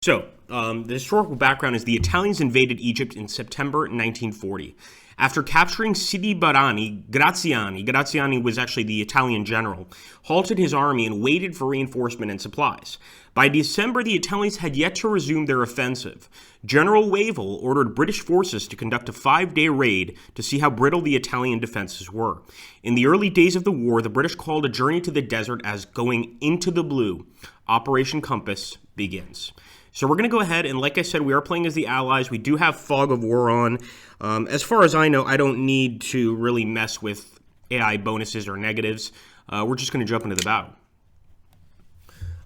The historical background is the Italians invaded Egypt in September 1940. After capturing Sidi Barani, Graziani was actually the Italian general, halted his army and waited for reinforcement and supplies. By December, the Italians had yet to resume their offensive. General Wavell ordered British forces to conduct a 5-day raid to see how brittle the Italian defenses were. In the early days of the war, the British called a journey to the desert as going into the blue. Operation Compass begins. So we're going to go ahead, and like I said, we are playing as the Allies. We do have Fog of War on. As far as I know, I don't need to really mess with AI bonuses or negatives. We're just going to jump into the battle.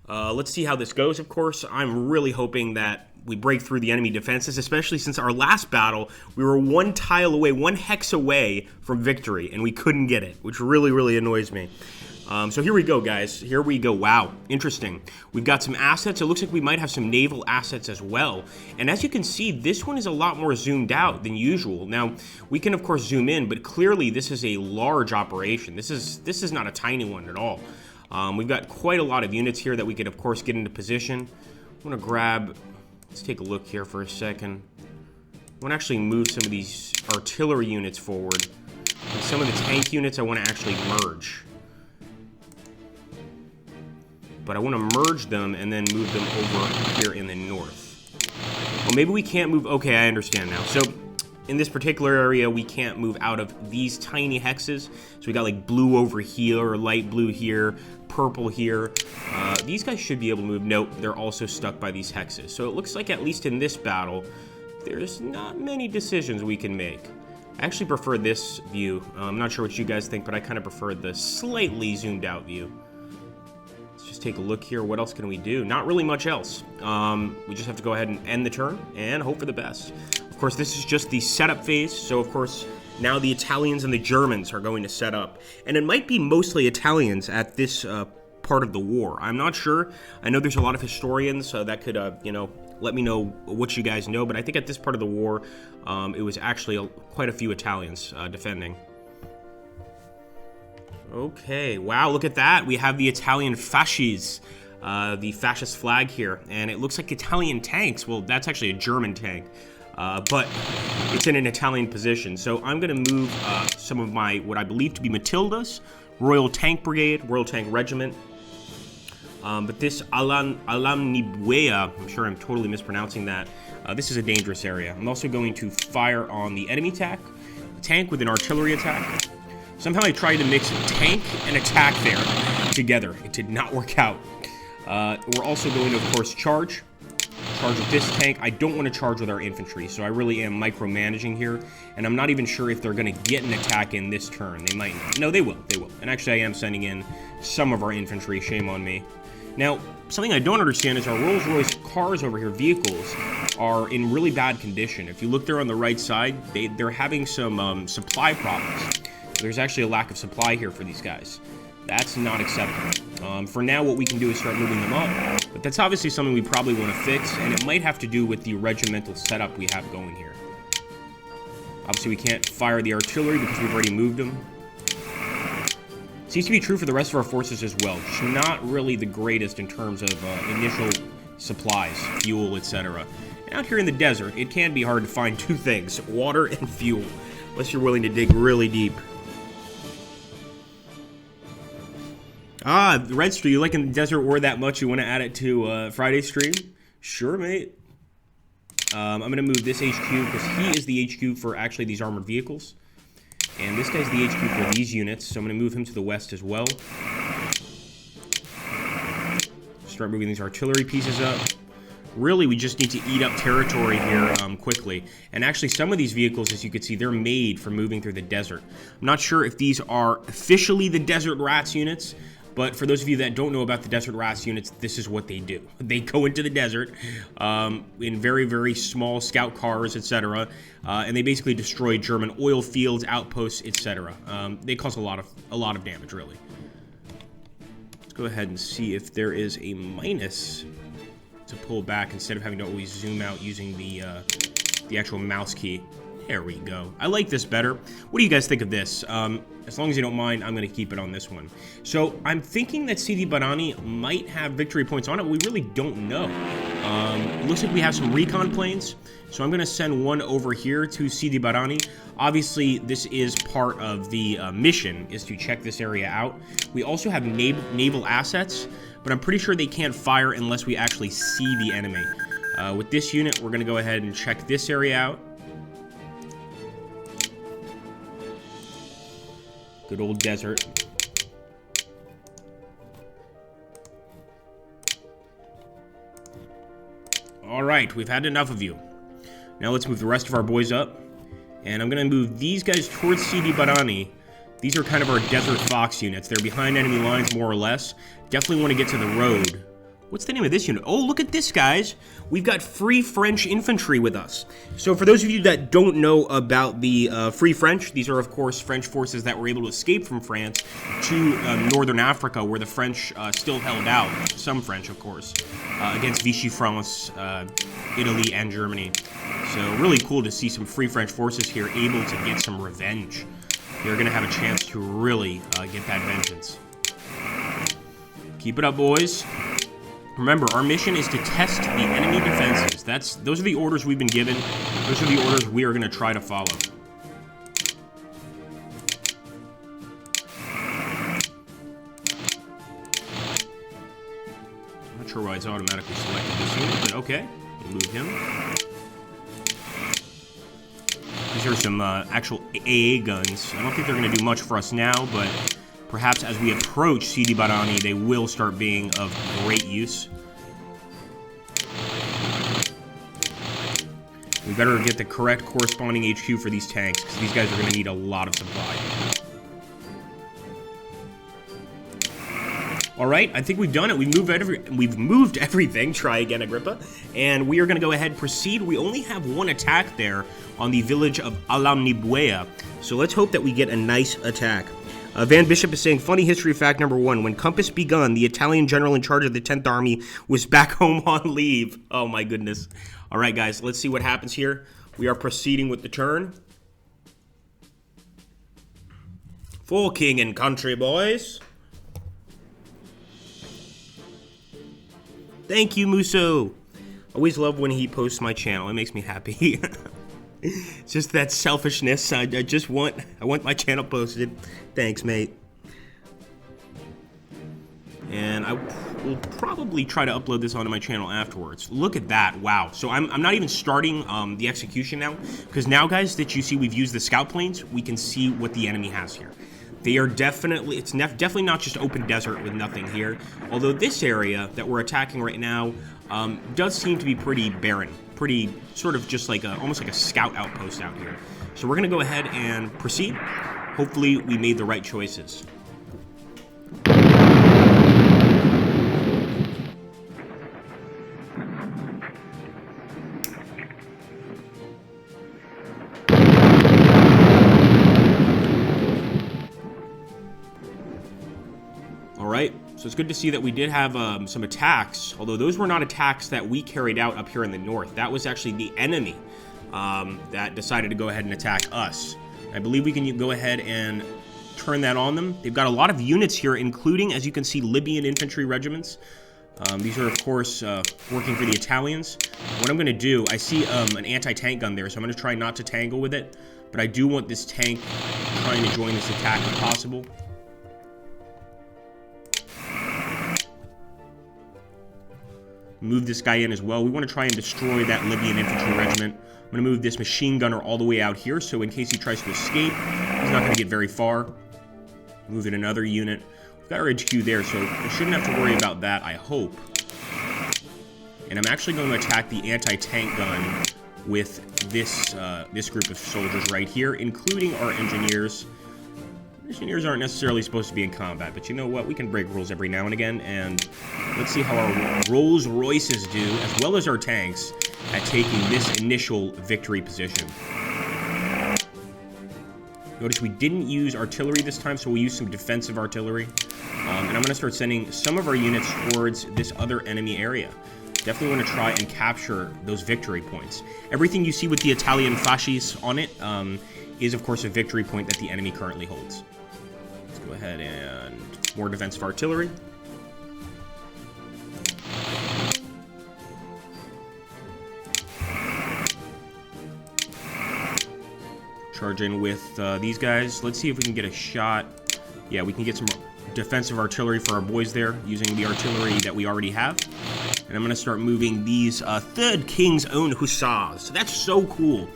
Let's see how this goes, of course. I'm really hoping that we break through the enemy defenses, especially since our last battle, we were one tile away, one hex away from victory, and we couldn't get it, which really, really annoys me. So here we go, guys. Here we go. Wow, interesting. We've got some assets. It looks like we might have some naval assets as well. And as you can see, this one is a lot more zoomed out than usual. Now, we can, of course, zoom in, but clearly this is a large operation. This is not a tiny one at all. We've got quite a lot of units here that we could, of course, get into position. I'm going to grab... Let's take a look here for a second. I want to actually move some of these artillery units forward. And some of the tank units I want to actually merge. But I want to merge them and then move them over here in the north. Well, maybe we can't move... Okay, I understand now. So, in this particular area, we can't move out of these tiny hexes. So we got like blue over here, or light blue here, purple here. These guys should be able to move. Nope, they're also stuck by these hexes. So it looks like, at least in this battle, there's not many decisions we can make. I actually prefer this view. I'm not sure what you guys think, but I kind of prefer the slightly zoomed out view. Take a look here. What else can we do? Not really much else. We just have to go ahead and end the turn and hope for the best. Of course, this is just the setup phase. So, of course, now the Italians and the Germans are going to set up. And it might be mostly Italians at this part of the war. I'm not sure. I know there's a lot of historians that could, let me know what you guys know. But I think at this part of the war, it was actually quite a few Italians defending. Okay, wow, look at that. We have the Italian fasces, the fascist flag here, and it looks like Italian tanks. Well, that's actually a German tank, but it's in an Italian position. So I'm going to move some of my, what I believe to be Matildas, Royal Tank Brigade, Royal Tank Regiment. But this Alamnibuea, I'm sure I'm totally mispronouncing that, this is a dangerous area. I'm also going to fire on the enemy tank with an artillery attack. Somehow I tried to mix tank and attack there together. It did not work out. We're also going to, of course, charge with this tank. I don't want to charge with our infantry, so I really am micromanaging here. And I'm not even sure if they're going to get an attack in this turn. They might not. No, they will. They will. And actually, I am sending in some of our infantry. Shame on me. Now, something I don't understand is our Rolls-Royce cars over here, vehicles, are in really bad condition. If you look there on the right side, they're having some supply problems. There's actually a lack of supply here for these guys. That's not acceptable. For now, what we can do is start moving them up. But that's obviously something we probably want to fix, and it might have to do with the regimental setup we have going here. Obviously, we can't fire the artillery because we've already moved them. Seems to be true for the rest of our forces as well. Just not really the greatest in terms of initial supplies, fuel, etc. And out here in the desert, it can be hard to find two things, water and fuel, unless you're willing to dig really deep. Ah, Red Stream, you liking the Desert War that much you want to add it to Friday's stream? Sure, mate. I'm going to move this HQ because he is the HQ for actually these armored vehicles. And this guy's the HQ for these units, so I'm going to move him to the west as well. Start moving these artillery pieces up. Really, we just need to eat up territory here quickly. And actually, some of these vehicles, as you can see, they're made for moving through the desert. I'm not sure if these are officially the Desert Rats units, but for those of you that don't know about the Desert Rats units, this is what they do. They go into the desert in very, very small scout cars, etc., and they basically destroy German oil fields, outposts, etc. They cause a lot of damage, really. Let's go ahead and see if there is a minus to pull back instead of having to always zoom out using the actual mouse key. There we go. I like this better. What do you guys think of this? As long as you don't mind, I'm going to keep it on this one. So I'm thinking that Sidi Barani might have victory points on it. We really don't know. Looks like we have some recon planes, so I'm going to send one over here to Sidi Barani. Obviously, this is part of the mission, is to check this area out. We also have naval assets, but I'm pretty sure they can't fire unless we actually see the enemy. With this unit, we're going to go ahead and check this area out. Good old desert. Alright, we've had enough of you. Now let's move the rest of our boys up. And I'm going to move these guys towards Sidi Barani. These are kind of our Desert Fox units. They're behind enemy lines, more or less. Definitely want to get to the road. What's the name of this unit? Oh, look at this, guys. We've got Free French infantry with us. So for those of you that don't know about the Free French, these are, of course, French forces that were able to escape from France to northern Africa, where the French still held out. Some French, of course, against Vichy France, Italy, and Germany. So really cool to see some Free French forces here able to get some revenge. They're going to have a chance to really get that vengeance. Keep it up, boys. Remember, our mission is to test the enemy defenses. Those are the orders we've been given. Those are the orders we are going to try to follow. I'm not sure why it's automatically selected this unit, but okay. We'll move him. These are some actual AA guns. I don't think they're going to do much for us now, but perhaps as we approach Sidi Barani, they will start being of great use. We better get the correct corresponding HQ for these tanks, because these guys are going to need a lot of supply. Alright, I think we've done it. We've moved everything. Try again, Agrippa. And we are going to go ahead and proceed. We only have one attack there on the village of Alamnibuea. So let's hope that we get a nice attack. Van Bishop is saying, funny history fact number 1. When Compass begun, the Italian general in charge of the 10th Army was back home on leave. Oh my goodness. All right, guys, let's see what happens here. We are proceeding with the turn. For king and country, boys. Thank you, Muso. Always love when he posts my channel. It makes me happy. It's just that selfishness. I want my channel posted. Thanks, mate. And I will probably try to upload this onto my channel afterwards. Look at that. Wow. So I'm not even starting the execution now, because now, guys, that you see we've used the scout planes, we can see what the enemy has here. They are definitely, it's definitely not just open desert with nothing here. Although this area that we're attacking right now does seem to be pretty barren. Pretty sort of just like almost like a scout outpost out here. So we're going to go ahead and proceed. Hopefully we made the right choices. Alright, so it's good to see that we did have some attacks, although those were not attacks that we carried out up here in the north. That was actually the enemy that decided to go ahead and attack us. I believe we can go ahead and turn that on them. They've got a lot of units here, including, as you can see, Libyan infantry regiments. These are, of course, working for the Italians. What I'm going to do, I see an anti-tank gun there, so I'm going to try not to tangle with it, but I do want this tank trying to join this attack if possible. Move this guy in as well. We want to try and destroy that Libyan infantry regiment. I'm going to move this machine gunner all the way out here, so in case he tries to escape, he's not going to get very far. Move in another unit. We've got our HQ there, so we shouldn't have to worry about that, I hope. And I'm actually going to attack the anti-tank gun with this this group of soldiers right here, including our engineers. Engineers aren't necessarily supposed to be in combat, but you know what? We can break rules every now and again, and let's see how our Rolls Royces do, as well as our tanks, at taking this initial victory position. Notice we didn't use artillery this time, so we'll use some defensive artillery. And I'm going to start sending some of our units towards this other enemy area. Definitely want to try and capture those victory points. Everything you see with the Italian fasces on it is, of course, a victory point that the enemy currently holds. Let's go ahead and more defensive artillery. charge in with these guys. Let's see if we can get a shot. Yeah, we can get some defensive artillery for our boys there using the artillery that we already have. And I'm going to start moving these 3rd King's Own Hussars. So that's so cool.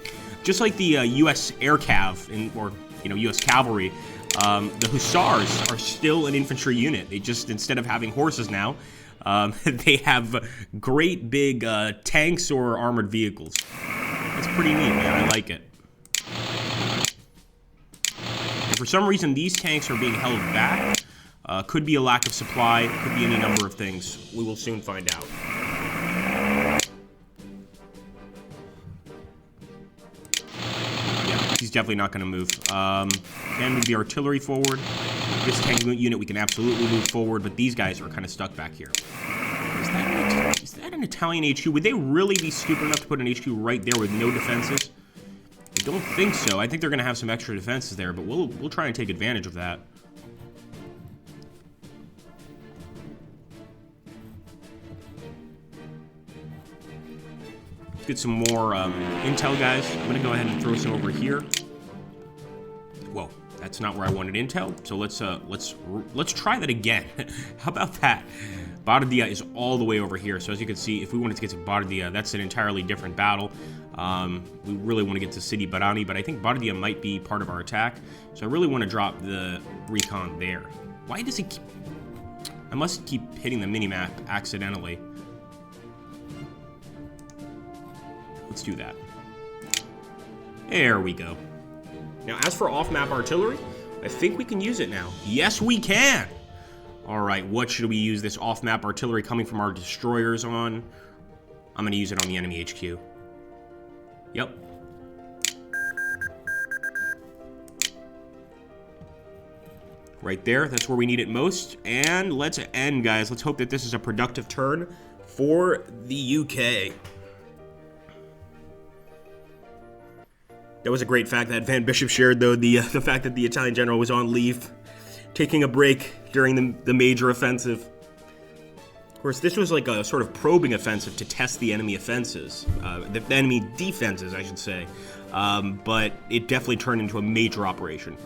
Just like the U.S. Air Cav, or U.S. Cavalry, the Hussars are still an infantry unit. They just, instead of having horses now, they have great big tanks or armored vehicles. That's pretty neat, man. I like it. And for some reason, these tanks are being held back. Could be a lack of supply, could be any number of things. We will soon find out. Yeah, he's definitely not going to move. Can move the artillery forward. This tank unit we can absolutely move forward, but these guys are kind of stuck back here. Is that an Italian HQ? Would they really be stupid enough to put an HQ right there with no defenses? I don't think so. I think they're going to have some extra defenses there, but we'll try and take advantage of that. Get some more intel, guys. I'm gonna go ahead and throw some over here. Whoa, that's not where I wanted intel. So let's try that again. How about that? Bardia is all the way over here. So as you can see, if we wanted to get to Bardia, that's an entirely different battle. We really want to get to Sidi Barani, but I think Bardia might be part of our attack. So I really want to drop the recon there. Why does it keep... I must keep hitting the minimap accidentally. Let's do that. There we go. Now, as for off-map artillery, I think we can use it now. Yes, we can! Alright, what should we use this off-map artillery coming from our destroyers on? I'm going to use it on the enemy HQ. Yep. Right there, that's where we need it most. And let's end, guys. Let's hope that this is a productive turn for the UK. That was a great fact that Van Bishop shared, though, the fact that the Italian general was on leave, taking a break during the major offensive. Of course, this was like a sort of probing offensive to test the enemy offenses, the enemy defenses, I should say, but it definitely turned into a major operation.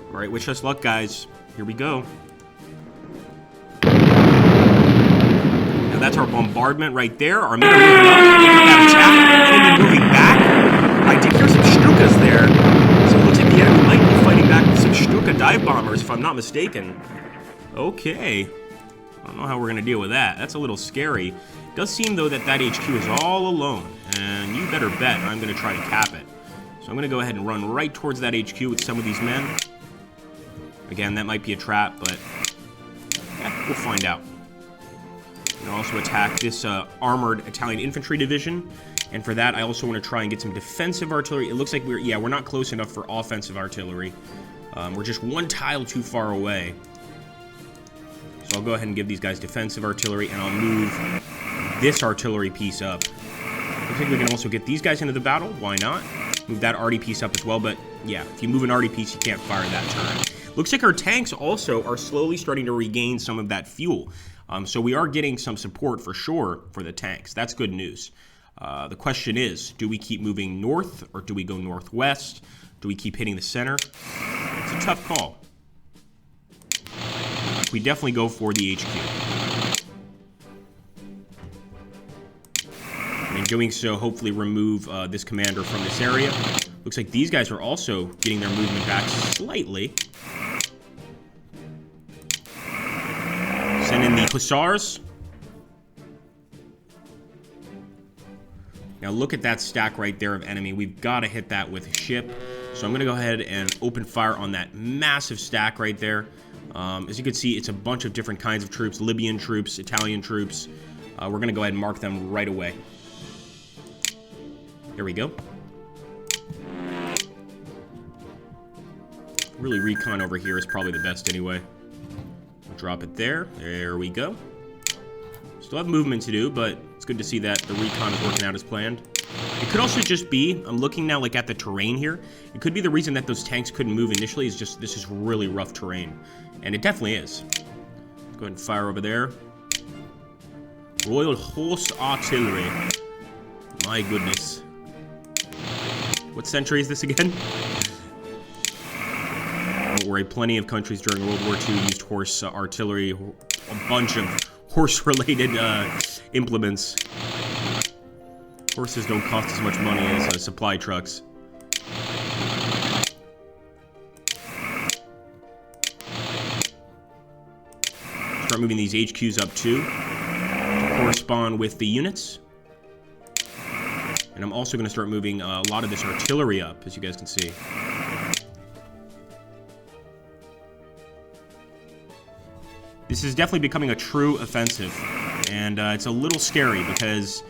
All right, wish us luck, guys. Here we go. That's our bombardment right there. Our men are moving up. That attack. Enemy moving back. I did hear some Stukas there. So it looks like the enemy might be fighting back with some Stuka dive bombers, if I'm not mistaken. Okay. I don't know how we're going to deal with that. That's a little scary. It does seem, though, that HQ is all alone. And you better bet I'm going to try to cap it. So I'm going to go ahead and run right towards that HQ with some of these men. Again, that might be a trap, but we'll find out. And also attack this armored Italian infantry division, and for that I also want to try and get some defensive artillery. It looks like we're not close enough for offensive artillery. We're just one tile too far away. So I'll go ahead and give these guys defensive artillery, and I'll move this artillery piece up. I think we can also get these guys into the battle. Why not? Move that arty piece up as well, but yeah, if you move an arty piece, you can't fire that turn. Looks like our tanks also are slowly starting to regain some of that fuel. So we are getting some support for sure for the tanks. That's good news. The question is, do we keep moving north or do we go northwest? Do we keep hitting the center? It's a tough call. We definitely go for the HQ. And in doing so, hopefully remove this commander from this area. Looks like these guys are also getting their movement back slightly. Send in the Hussars. Now look at that stack right there of enemy. We've got to hit that with a ship. So I'm going to go ahead and open fire on that massive stack right there. As you can see, it's a bunch of different kinds of troops. Libyan troops, Italian troops. We're going to go ahead and mark them right away. There we go. Really, recon over here is probably the best anyway. Drop it there. There we go. Still have movement to do, but it's good to see that the recon is working out as planned. It could also just be, I'm looking now like at the terrain here. It could be the reason that those tanks couldn't move initially is just this is really rough terrain. And it definitely is. Let's go ahead and fire over there. Royal Horse Artillery. My goodness. What century is this again? Don't worry, plenty of countries during World War II used horse artillery, a bunch of horse-related implements. Horses don't cost as much money as supply trucks. Start moving these HQs up too, to correspond with the units. And I'm also going to start moving a lot of this artillery up, as you guys can see. This is definitely becoming a true offensive, and it's a little scary because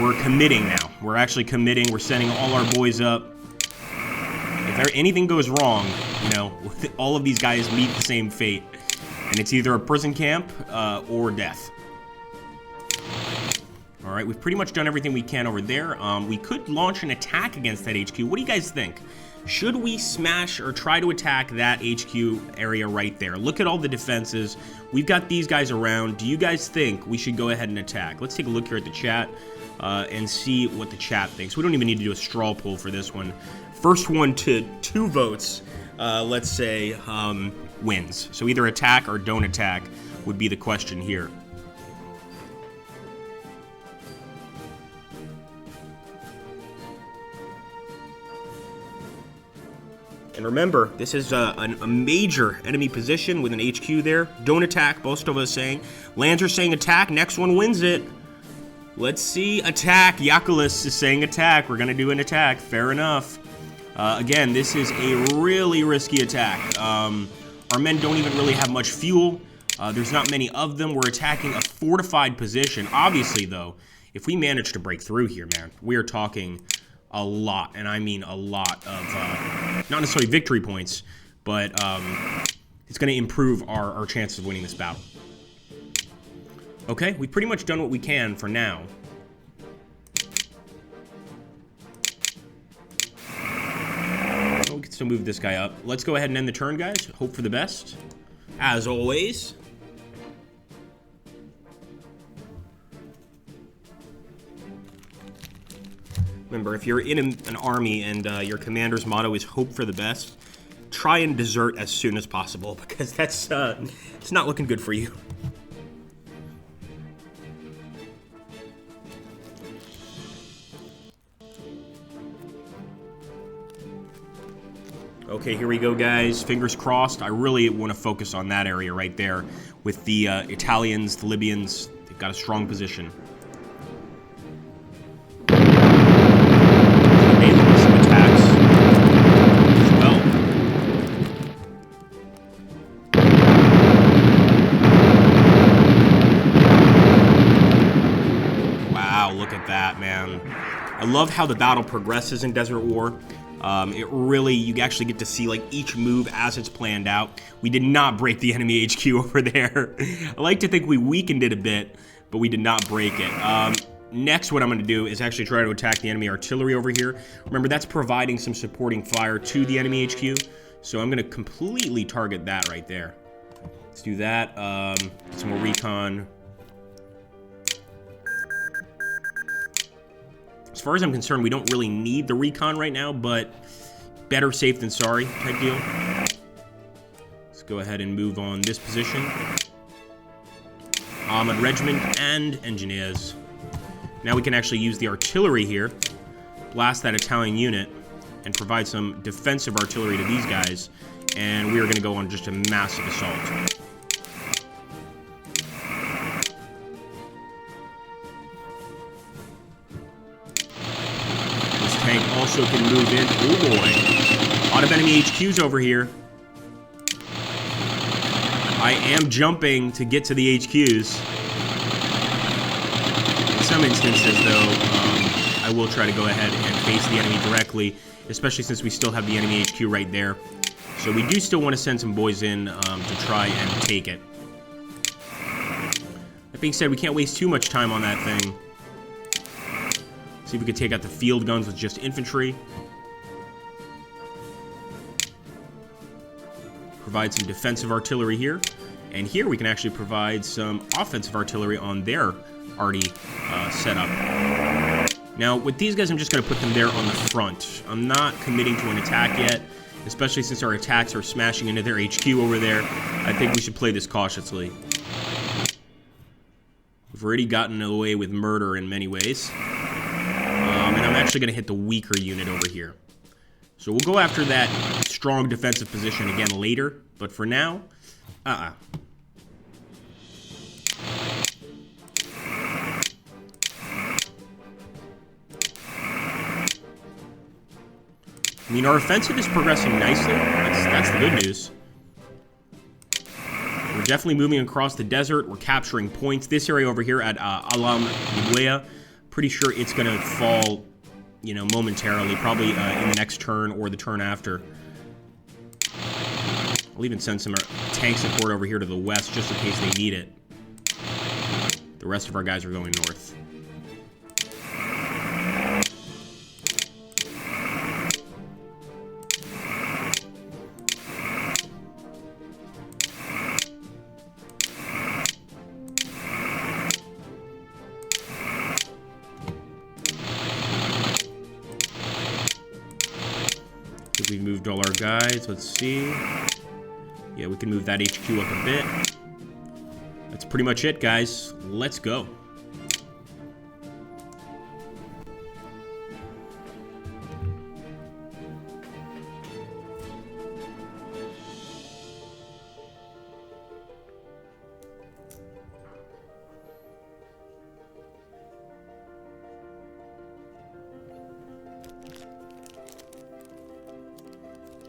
we're committing now. We're actually committing. We're sending all our boys up. If anything goes wrong, you know, all of these guys meet the same fate, and it's either a prison camp or death. All right, we've pretty much done everything we can over there. We could launch an attack against that HQ. What do you guys think? Should we smash or try to attack that HQ area right there? Look at all the defenses. We've got these guys around. Do you guys think we should go ahead and attack? Let's take a look here at the chat and see what the chat thinks. We don't even need to do a straw poll for this one. First one to 2 votes, let's say, wins. So either attack or don't attack would be the question here. And remember, this is a major enemy position with an HQ there. Don't attack, most of us saying. Lands are saying attack, next one wins it. Let's see, attack. Yakulis is saying attack. We're going to do an attack, fair enough. Again, this is a really risky attack. Our men don't even really have much fuel. There's not many of them. We're attacking a fortified position. Obviously, though, if we manage to break through here, man, we are talking a lot, and I mean a lot of, not necessarily victory points, but it's going to improve our chances of winning this battle. Okay, we've pretty much done what we can for now. We can still move this guy up. Let's go ahead and end the turn, guys. Hope for the best, as always. Remember, if you're in an army and your commander's motto is hope for the best, try and desert as soon as possible, because that's it's not looking good for you. Okay, here we go, guys. Fingers crossed. I really want to focus on that area right there with the Italians, the Libyans. They've got a strong position. I love how the battle progresses in Desert War. It really, you actually get to see like each move as it's planned out. We did not break the enemy HQ over there. I like to think we weakened it a bit, but we did not break it. Next, what I'm going to do is actually try to attack the enemy artillery over here. Remember, that's providing some supporting fire to the enemy HQ. So I'm going to completely target that right there. Let's do that. Some more recon. As far as I'm concerned, we don't really need the recon right now, but better safe than sorry type deal. Let's go ahead and move on this position. Armored regiment and engineers. Now we can actually use the artillery here, blast that Italian unit, and provide some defensive artillery to these guys, and we are going to go on just a massive assault. Also can move in. Oh boy. A lot of enemy HQs over here. I am jumping to get to the HQs. In some instances, though, I will try to go ahead and face the enemy directly, especially since we still have the enemy HQ right there. So we do still want to send some boys in to try and take it. That being said, we can't waste too much time on that thing. See if we can take out the field guns with just infantry. Provide some defensive artillery here. And here we can actually provide some offensive artillery on their already set up. Now, with these guys, I'm just going to put them there on the front. I'm not committing to an attack yet, especially since our attacks are smashing into their HQ over there. I think we should play this cautiously. We've already gotten away with murder in many ways. And I'm actually going to hit the weaker unit over here. So we'll go after that strong defensive position again later. But for now, I mean, our offensive is progressing nicely. That's the good news. We're definitely moving across the desert. We're capturing points. This area over here at Alam Ibuea, pretty sure it's going to fall, you know, momentarily. Probably in the next turn or the turn after. I'll even send some tank support over here to the west just in case they need it. The rest of our guys are going north. We've moved all our guys. Let's see. Yeah, we can move that HQ up a bit. That's pretty much it, guys. Let's go.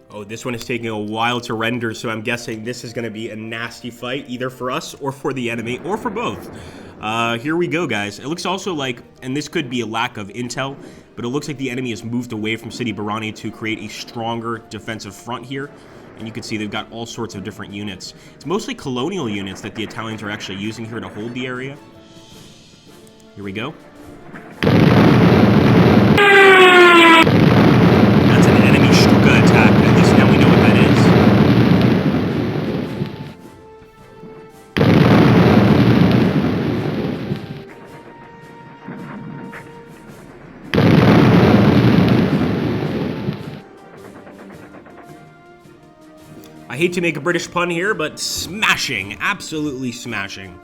Oh, this one is taking a while to render, so I'm guessing this is going to be a nasty fight, either for us or for the enemy, or for both. Here we go, guys. It looks also like, and this could be a lack of intel, but it looks like the enemy has moved away from Sidi Barani to create a stronger defensive front here. And you can see they've got all sorts of different units. It's mostly colonial units that the Italians are actually using here to hold the area. Here we go. That's an enemy Stuka attack. At least now we know what that is. I hate to make a British pun here, but smashing. Absolutely smashing.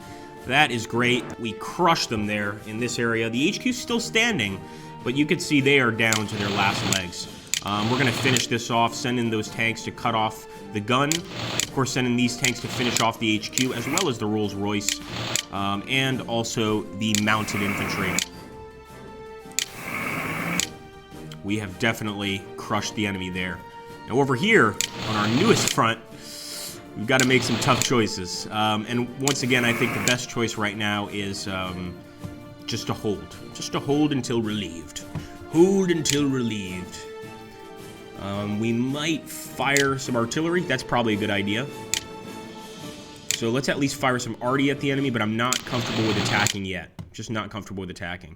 That is great. We crushed them there in this area. The HQ's still standing, but you can see they are down to their last legs. We're going to finish this off, send in those tanks to cut off the gun. Of course, send in these tanks to finish off the HQ, as well as the Rolls-Royce, and also the mounted infantry. We have definitely crushed the enemy there. Now over here, on our newest front, we've got to make some tough choices. And once again, I think the best choice right now is just to hold. Just to hold until relieved. Hold until relieved. We might fire some artillery. That's probably a good idea. So let's at least fire some arty at the enemy, but I'm not comfortable with attacking yet. Just not comfortable with attacking.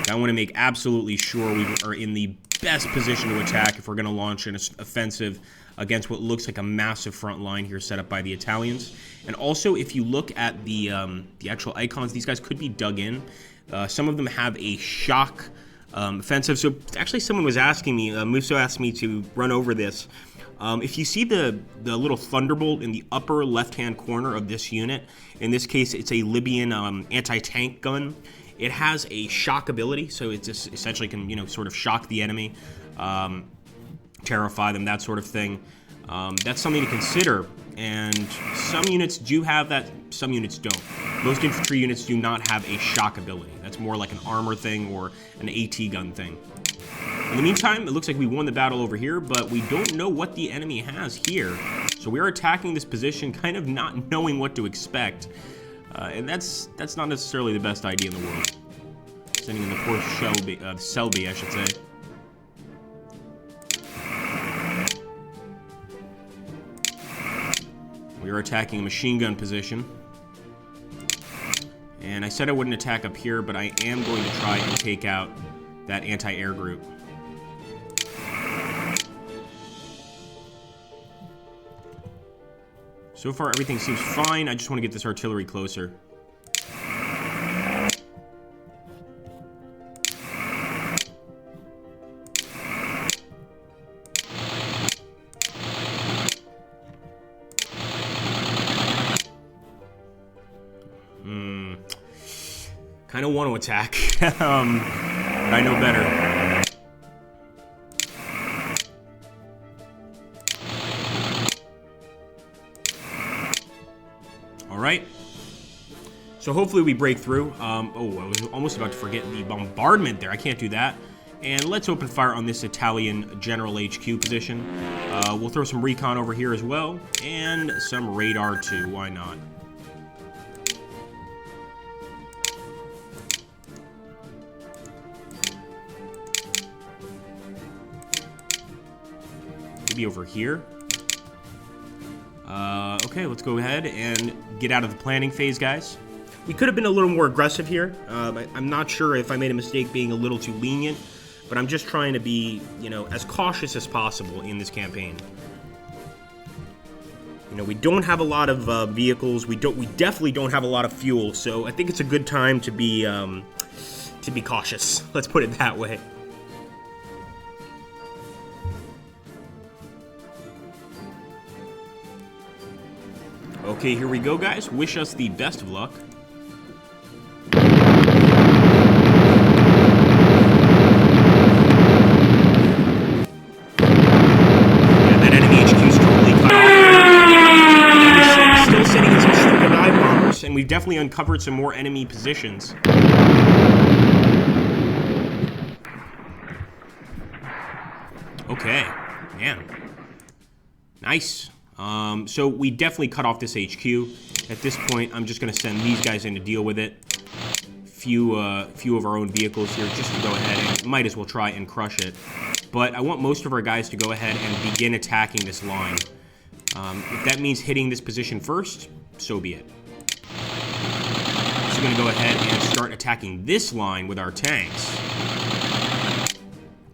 I want to make absolutely sure we are in the best position to attack if we're going to launch an offensive against what looks like a massive front line here set up by the Italians. And also, if you look at the actual icons, these guys could be dug in. Some of them have a shock offensive. So actually, someone was asking me, Musso asked me to run over this. If you see the little thunderbolt in the upper left-hand corner of this unit, in this case, it's a Libyan anti-tank gun. It has a shock ability, so it just essentially can, you know, sort of shock the enemy, terrify them, that sort of thing. That's something to consider, and some units do have that, some units don't. Most infantry units do not have a shock ability. That's more like an armor thing or an AT gun thing. In the meantime, it looks like we won the battle over here, but we don't know what the enemy has here. So we are attacking this position kind of not knowing what to expect. And that's not necessarily the best idea in the world. Sending in the poor Selby, I should say. We are attacking a machine gun position. And I said I wouldn't attack up here, but I am going to try and take out that anti-air group. So far, everything seems fine. I just want to get this artillery closer. Kind of want to attack, but I know better. All right. So hopefully we break through. Oh, I was almost about to forget the bombardment there. I can't do that. And let's open fire on this Italian General HQ position. We'll throw some recon over here as well, and some radar too. Why not? Maybe over here. Okay, let's go ahead and get out of the planning phase, guys. We could have been a little more aggressive here. I'm not sure if I made a mistake being a little too lenient, but I'm just trying to be, you know, as cautious as possible in this campaign. You know, we don't have a lot of vehicles. We definitely don't have a lot of fuel, so I think it's a good time to be cautious. Let's put it that way. Okay, here we go, guys. Wish us the best of luck. And we've definitely uncovered some more enemy positions. Okay, man. Nice. So we definitely cut off this HQ. At this point, I'm just going to send these guys in to deal with it. Few of our own vehicles here just to go ahead and might as well try and crush it. But I want most of our guys to go ahead and begin attacking this line. If that means hitting this position first, so be it. Going to go ahead and start attacking this line with our tanks.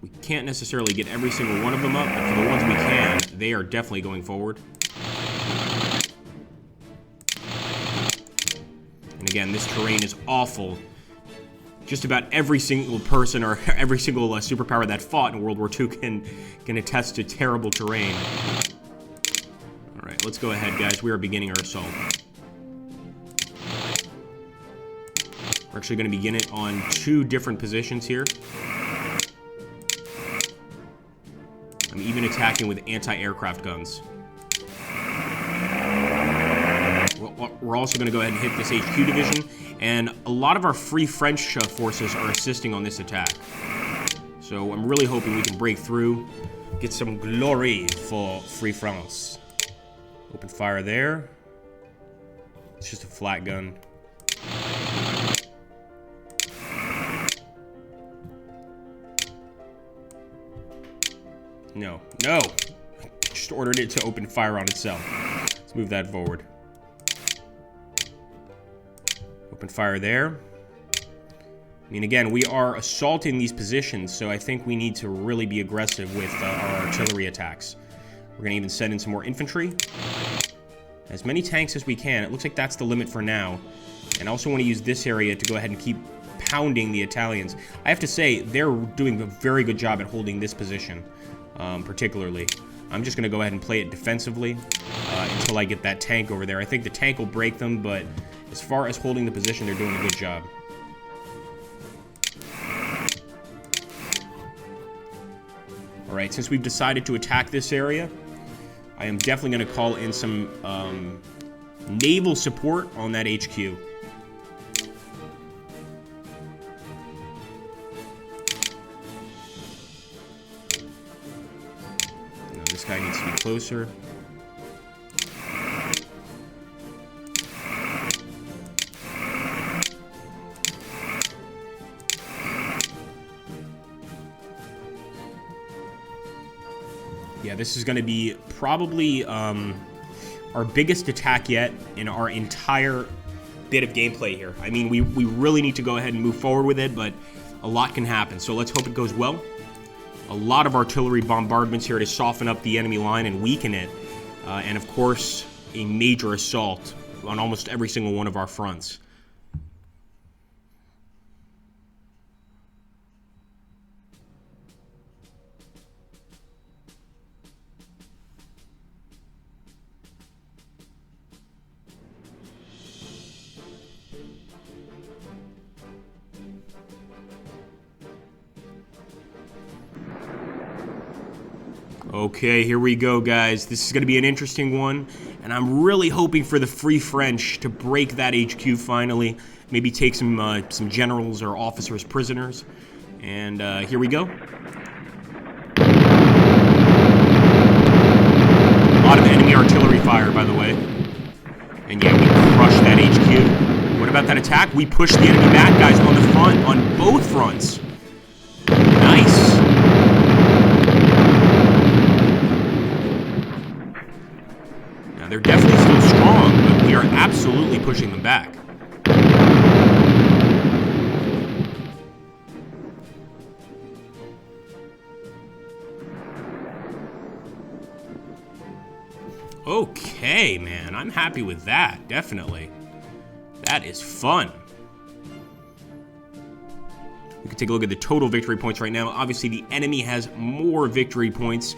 We can't necessarily get every single one of them up, but for the ones we can, they are definitely going forward. And again, this terrain is awful. Just about every single person or every single superpower that fought in World War II can attest to terrible terrain. All right, let's go ahead, guys. We are beginning our assault. We're actually going to begin it on 2 different positions here. I'm even attacking with anti-aircraft guns. We're also going to go ahead and hit this HQ division, and a lot of our Free French forces are assisting on this attack. So I'm really hoping we can break through, get some glory for Free France. Open fire there. It's just a flat gun. No, no! Just ordered it to open fire on itself. Let's move that forward. Open fire there. I mean, again, we are assaulting these positions, so I think we need to really be aggressive with our artillery attacks. We're going to even send in some more infantry. As many tanks as we can. It looks like that's the limit for now. And I also want to use this area to go ahead and keep pounding the Italians. I have to say, they're doing a very good job at holding this position. Particularly. I'm just going to go ahead and play it defensively until I get that tank over there. I think the tank will break them, but as far as holding the position, they're doing a good job. Alright, since we've decided to attack this area, I am definitely going to call in some naval support on that HQ. This guy needs to be closer. Yeah, this is going to be probably our biggest attack yet in our entire bit of gameplay here. I mean, we really need to go ahead and move forward with it, but a lot can happen. So let's hope it goes well. A lot of artillery bombardments here to soften up the enemy line and weaken it. And of course, a major assault on almost every single one of our fronts. Okay, here we go, guys. This is going to be an interesting one, and I'm really hoping for the Free French to break that HQ finally. Maybe take some generals or officers prisoners. And here we go. A lot of enemy artillery fire, by the way. And yeah, we crushed that HQ. What about that attack? We pushed the enemy back, guys, on the front, on both fronts. Nice. Now, they're definitely still strong, but we are absolutely pushing them back. Okay, man, I'm happy with that, definitely. That is fun. We can take a look at the total victory points right now. Obviously, the enemy has more victory points.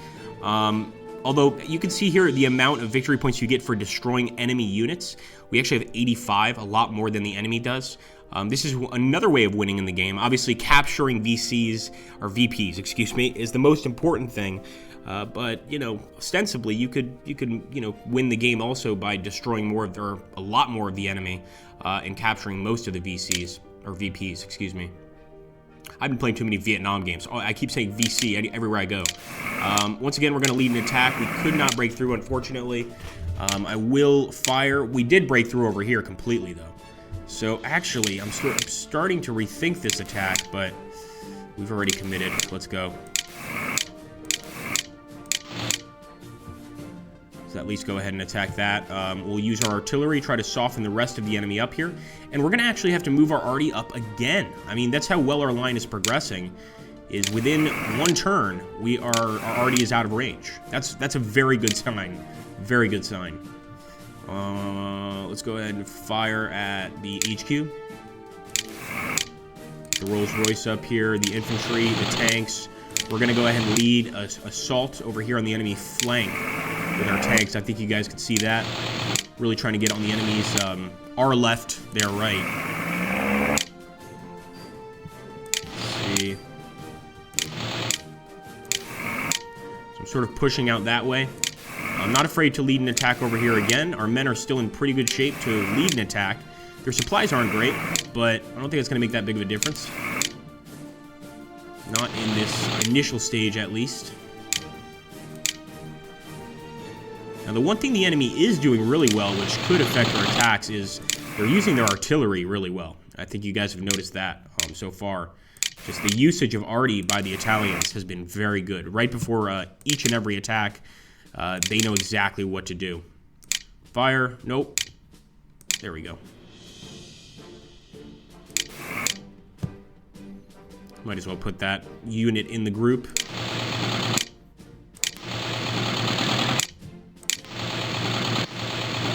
Although, you can see here the amount of victory points you get for destroying enemy units. We actually have 85, a lot more than the enemy does. This is another way of winning in the game. Obviously, capturing VCs, or VPs, excuse me, is the most important thing. But, you know, ostensibly, you could win the game also by destroying more of, or a lot more of the enemy, and capturing most of the VCs, or VPs, excuse me. I've been playing too many Vietnam games. Oh, I keep saying VC everywhere I go. Once again, we're going to lead an attack. We could not break through, unfortunately. I will fire. We did break through over here completely, though. So, actually, I'm starting to rethink this attack, but we've already committed. Let's go. So at least go ahead and attack that. We'll use our artillery, try to soften the rest of the enemy up here. And we're going to actually have to move our arty up again. I mean, that's how well our line is progressing, is within one turn, our arty is out of range. That's a very good sign. Very good sign. Let's go ahead and fire at the HQ. The Rolls Royce up here, the infantry, the tanks. We're going to go ahead and lead an assault over here on the enemy flank with our tanks. I think you guys can see that. Really trying to get on the enemies, our left, their right. Let's see. So I'm sort of pushing out that way. I'm not afraid to lead an attack over here again. Our men are still in pretty good shape to lead an attack. Their supplies aren't great, but I don't think it's going to make that big of a difference. Not in this initial stage, at least. Now, the one thing the enemy is doing really well, which could affect our attacks, is they're using their artillery really well. I think you guys have noticed that so far. Just the usage of arty by the Italians has been very good. Right before each and every attack, they know exactly what to do. Fire. Nope. There we go. Might as well put that unit in the group.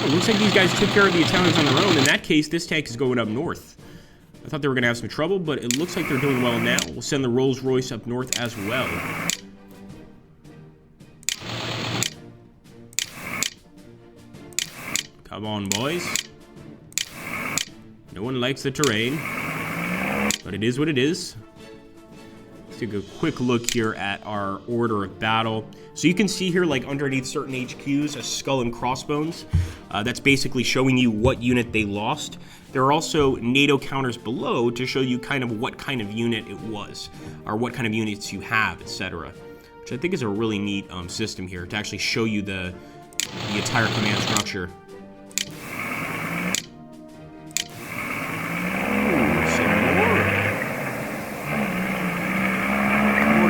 Oh, looks like these guys took care of the Italians on their own. In that case, this tank is going up north. I thought they were going to have some trouble, but it looks like they're doing well now. We'll send the Rolls Royce up north as well. Come on, boys. No one likes the terrain, but it is what it is. Let's take a quick look here at our order of battle. So you can see here, like underneath certain HQs, a skull and crossbones. That's basically showing you what unit they lost. There are also NATO counters below to show you kind of what kind of unit it was, or what kind of units you have, etc. Which I think is a really neat system here to actually show you the entire command structure.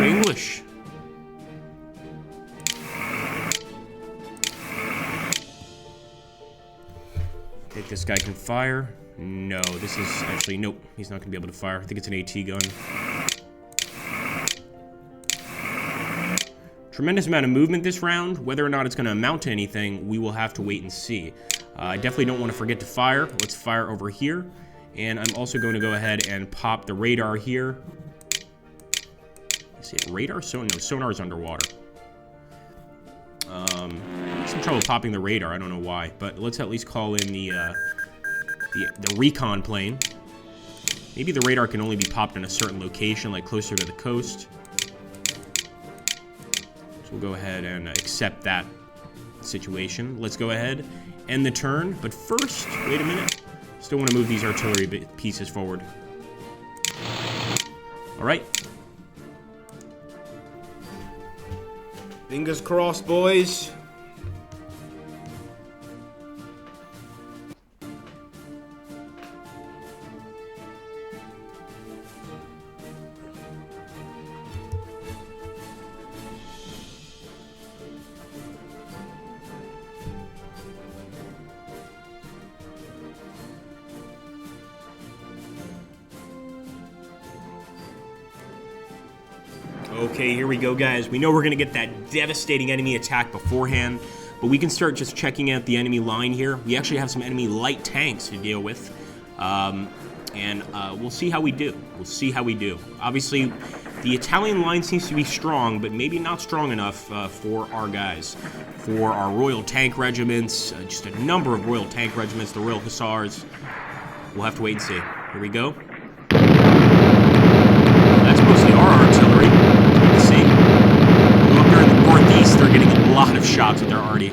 English. Think this guy can fire? No, this is actually, nope, he's not going to be able to fire. I think it's an AT gun. Tremendous amount of movement this round. Whether or not it's going to amount to anything, we will have to wait and see. I definitely don't want to forget to fire. Let's fire over here. And I'm also going to go ahead and pop the radar here. Is it radar? No, sonar is underwater. Some trouble popping the radar. I don't know why, but let's at least call in the recon plane. Maybe the radar can only be popped in a certain location, like closer to the coast. So we'll go ahead and accept that situation. Let's go ahead, end the turn. But first, wait a minute. Still want to move these artillery pieces forward. All right. Fingers crossed, boys. Okay, here we go, guys. We know we're going to get that devastating enemy attack beforehand, but we can start just checking out the enemy line here. We actually have some enemy light tanks to deal with, and we'll see how we do. We'll see how we do. Obviously, the Italian line seems to be strong, but maybe not strong enough for our guys. For our Royal Tank Regiments, just a number of Royal Tank Regiments, the Royal Hussars. We'll have to wait and see. Here we go. That's mostly our artillery. Good to see. Go up there in the northeast, they're getting a lot of shots with their arty.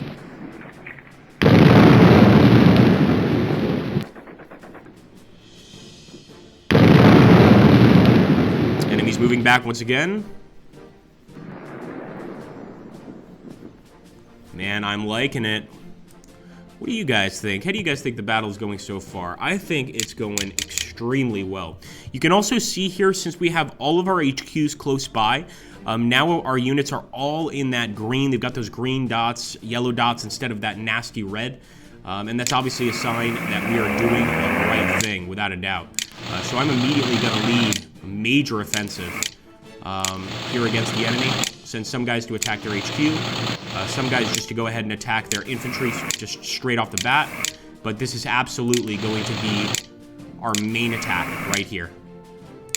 Enemies moving back once again. Man, I'm liking it. What do you guys think? How do you guys think the battle is going so far? I think it's going extremely well. You can also see here, since we have all of our HQs close by, now our units are all in that green. They've got those green dots, yellow dots, instead of that nasty red. And that's obviously a sign that we are doing the right thing, without a doubt. So I'm immediately going to lead a major offensive here against the enemy. Send some guys to attack their HQ, some guys just to go ahead and attack their infantry just straight off the bat. But this is absolutely going to be our main attack right here.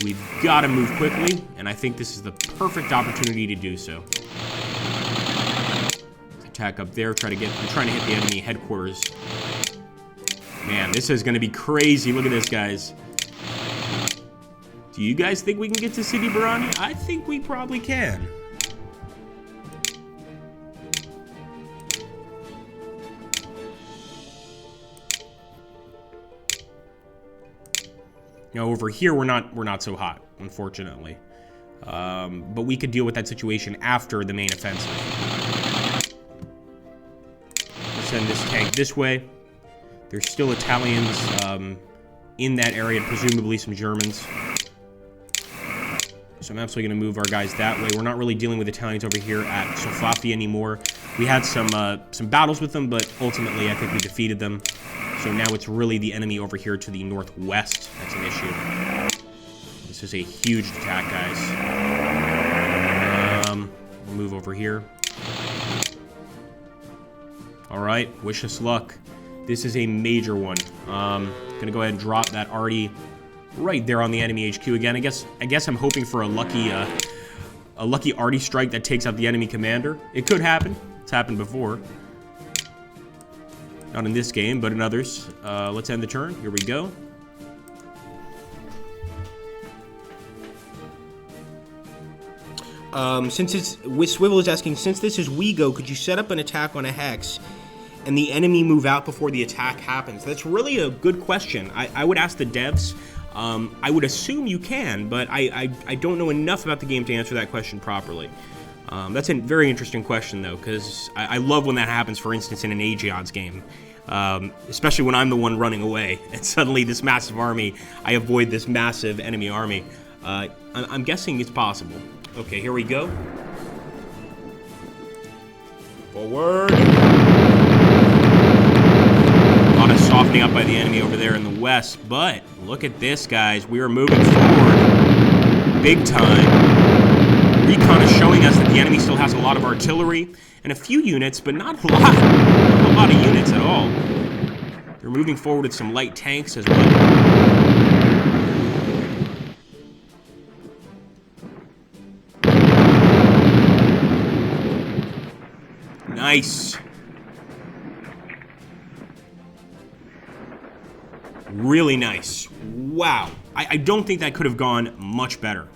We've got to move quickly, and I think this is the perfect opportunity to do so. Attack up there, I'm trying to hit the enemy headquarters. Man, this is going to be crazy. Look at this, guys. Do you guys think we can get to Sidi Barani? I think we probably can. You know, over here we're not so hot, unfortunately. But we could deal with that situation after the main offensive. Let's send this tank this way. There's still Italians in that area, and presumably some Germans. So I'm absolutely going to move our guys that way. We're not really dealing with Italians over here at Sofafi anymore. We had some battles with them, but ultimately I think we defeated them. So now it's really the enemy over here to the northwest that's an issue. This is a huge attack, guys. We'll move over here. All right, wish us luck. This is a major one. Gonna go ahead and drop that arty right there on the enemy HQ again. I guess I'm hoping for a lucky arty strike that takes out the enemy commander. It could happen. It's happened before. Not in this game, but in others. Let's end the turn. Here we go. Swivel is asking, since this is WeGo, could you set up an attack on a hex and the enemy move out before the attack happens? That's really a good question. I would ask the devs. I would assume you can, but I don't know enough about the game to answer that question properly. That's a very interesting question, though, because I love when that happens, for instance, in an Aegeon's game. Especially when I'm the one running away, and suddenly this massive army, I avoid this massive enemy army. I'm guessing it's possible. Okay, here we go. Forward. A lot of softening up by the enemy over there in the west, but look at this, guys. We are moving forward big time. Recon is showing us that the enemy still has a lot of artillery and a few units, but not a lot. Not a lot of units at all. They're moving forward with some light tanks as well. Nice. Really nice. Wow. I don't think that could have gone much better.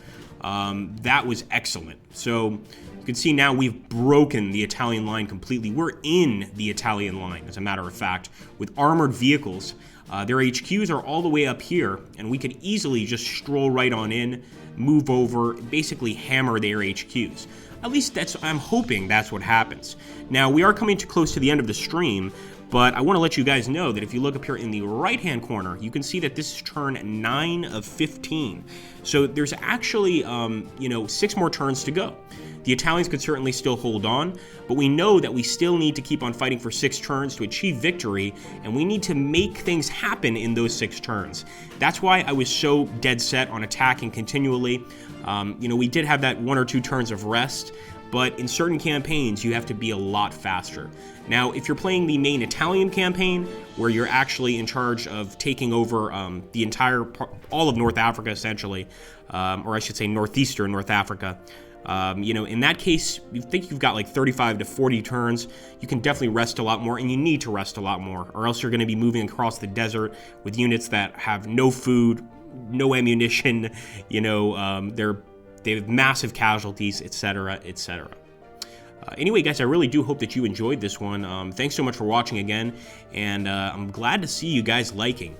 That was excellent. So you can see now we've broken the Italian line completely. We're in the Italian line, as a matter of fact, with armored vehicles. Their HQs are all the way up here, and we could easily just stroll right on in, move over, basically hammer their HQs. At least I'm hoping that's what happens. Now, we are coming too close to the end of the stream, but I want to let you guys know that if you look up here in the right-hand corner, you can see that this is turn 9 of 15. So there's actually, 6 more turns to go. The Italians could certainly still hold on, but we know that we still need to keep on fighting for 6 turns to achieve victory, and we need to make things happen in those 6 turns. That's why I was so dead set on attacking continually. We did have that 1 or 2 turns of rest, but in certain campaigns, you have to be a lot faster. Now, if you're playing the main Italian campaign, where you're actually in charge of taking over the entire all of North Africa, essentially, or I should say northeastern North Africa, in that case, you think you've got like 35 to 40 turns, you can definitely rest a lot more, and you need to rest a lot more, or else you're going to be moving across the desert with units that have no food, no ammunition, they have massive casualties, etc., etc. Anyway, guys, I really do hope that you enjoyed this one. Thanks so much for watching again, and I'm glad to see you guys liking.